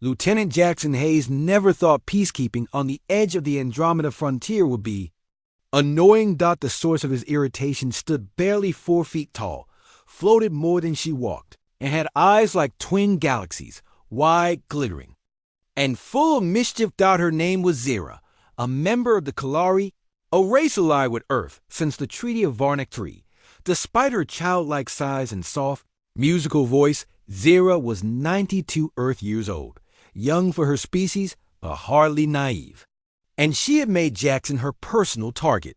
Lieutenant Jackson Hayes never thought peacekeeping on the edge of the Andromeda frontier would be. Annoying. The source of his irritation stood barely 4 feet tall, floated more than she walked, and had eyes like twin galaxies, wide, glittering, and full of mischief. Her name was Zera, a member of the Kalari, a race allied with Earth since the Treaty of Varnic III. Despite her childlike size and soft, musical voice, Zera was 92 Earth years old, young for her species, but hardly naive. And she had made Jackson her personal target.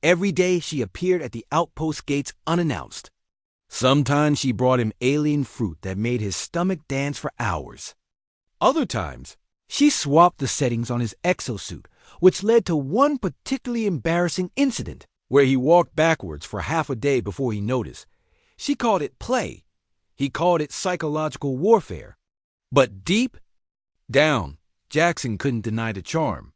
Every day she appeared at the outpost gates unannounced. Sometimes she brought him alien fruit that made his stomach dance for hours. Other times, she swapped the settings on his exosuit, which led to one particularly embarrassing incident where he walked backwards for half a day before he noticed. She called it play. He called it psychological warfare. But deep down, Jackson couldn't deny the charm.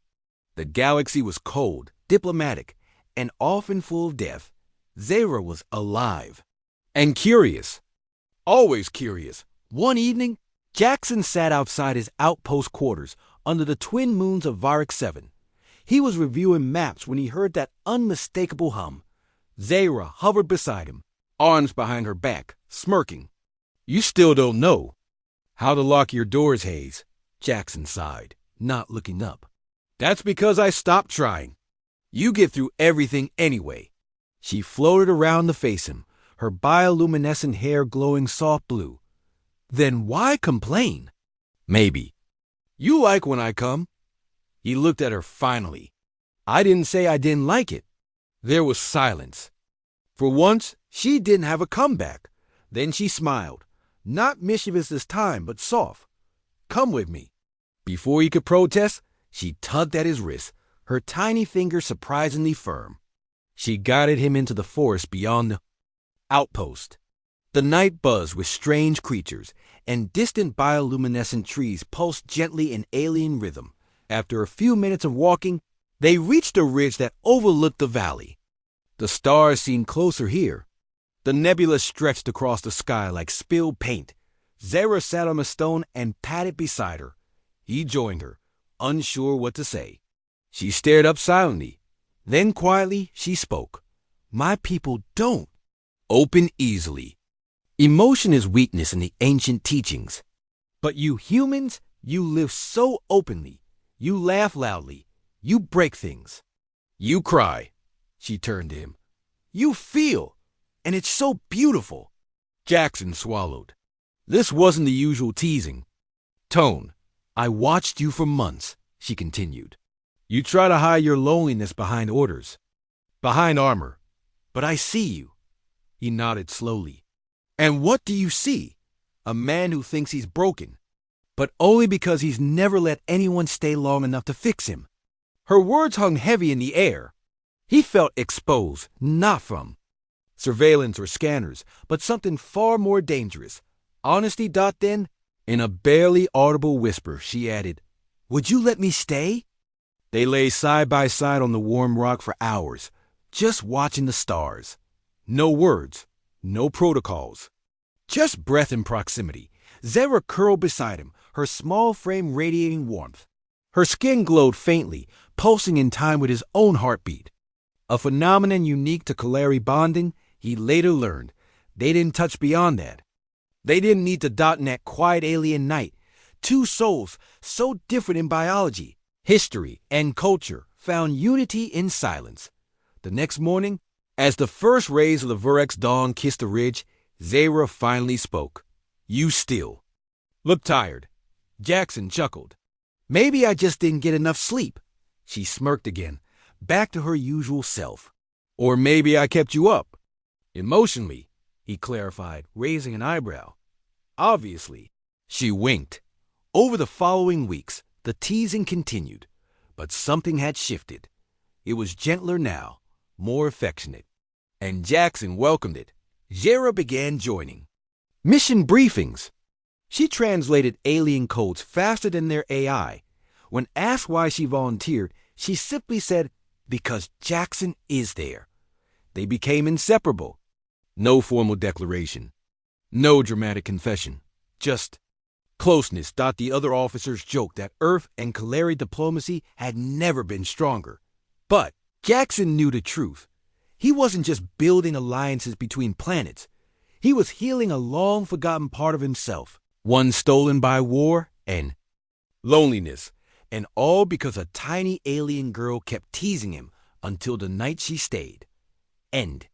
The galaxy was cold, diplomatic, and often full of death. Zera was alive and curious. Always curious. One evening, Jackson sat outside his outpost quarters under the twin moons of Varric 7. He was reviewing maps when he heard that unmistakable hum. Zera hovered beside him, arms behind her back, smirking. "You still don't know how to lock your doors, Hayes," Jackson sighed, not looking up. "That's because I stopped trying. You get through everything anyway." She floated around to face him, her bioluminescent hair glowing soft blue. "Then why complain?" "Maybe you like when I come." He looked at her finally. "I didn't say I didn't like it." There was silence. For once, she didn't have a comeback. Then she smiled, not mischievous this time, but soft. "Come with me." Before he could protest, she tugged at his wrist, her tiny fingers surprisingly firm. She guided him into the forest beyond the outpost. The night buzzed with strange creatures, and distant bioluminescent trees pulsed gently in alien rhythm. After a few minutes of walking, they reached a ridge that overlooked the valley. The stars seemed closer here. The nebula stretched across the sky like spilled paint. Zera sat on a stone and patted beside her. He joined her, unsure what to say. She stared up silently. Then quietly she spoke. "My people don't open easily. Emotion is weakness in the ancient teachings. But you humans, you live so openly. You laugh loudly. You break things. You cry." She turned to him. "You feel, and it's so beautiful." Jackson swallowed. This wasn't the usual teasing tone. "I watched you for months," she continued. "You try to hide your loneliness behind orders, behind armor. But I see you." He nodded slowly. "And what do you see? A man who thinks he's broken, but only because he's never let anyone stay long enough to fix him." Her words hung heavy in the air. He felt exposed, not from surveillance or scanners, but something far more dangerous. Honesty. Then, in a barely audible whisper, she added, "Would you let me stay?" They lay side by side on the warm rock for hours, just watching the stars. No words, no protocols, just breath and proximity. Zera curled beside him, her small frame radiating warmth. Her skin glowed faintly, pulsing in time with his own heartbeat. A phenomenon unique to Kalari bonding, he later learned. They didn't touch beyond that. They didn't need to dot in that quiet alien night. Two souls, so different in biology, history, and culture, found unity in silence. The next morning, as the first rays of the Verrex dawn kissed the ridge, Zera finally spoke. "You still look tired." Jackson chuckled. "Maybe I just didn't get enough sleep." She smirked again, back to her usual self. "Or maybe I kept you up emotionally," he clarified, raising an eyebrow. "Obviously." She winked. Over the following weeks, the teasing continued, but something had shifted. It was gentler now, more affectionate, and Jackson welcomed it. Zera began joining mission briefings. She translated alien codes faster than their AI. When asked why she volunteered, she simply said, "Because Jackson is there." They became inseparable. No formal declaration, no dramatic confession, just Closeness. The other officers joked that Earth and Kalari diplomacy had never been stronger. But Jackson knew the truth. He wasn't just building alliances between planets. He was healing a long-forgotten part of himself, one stolen by war and loneliness, and all because a tiny alien girl kept teasing him until the night she stayed. End.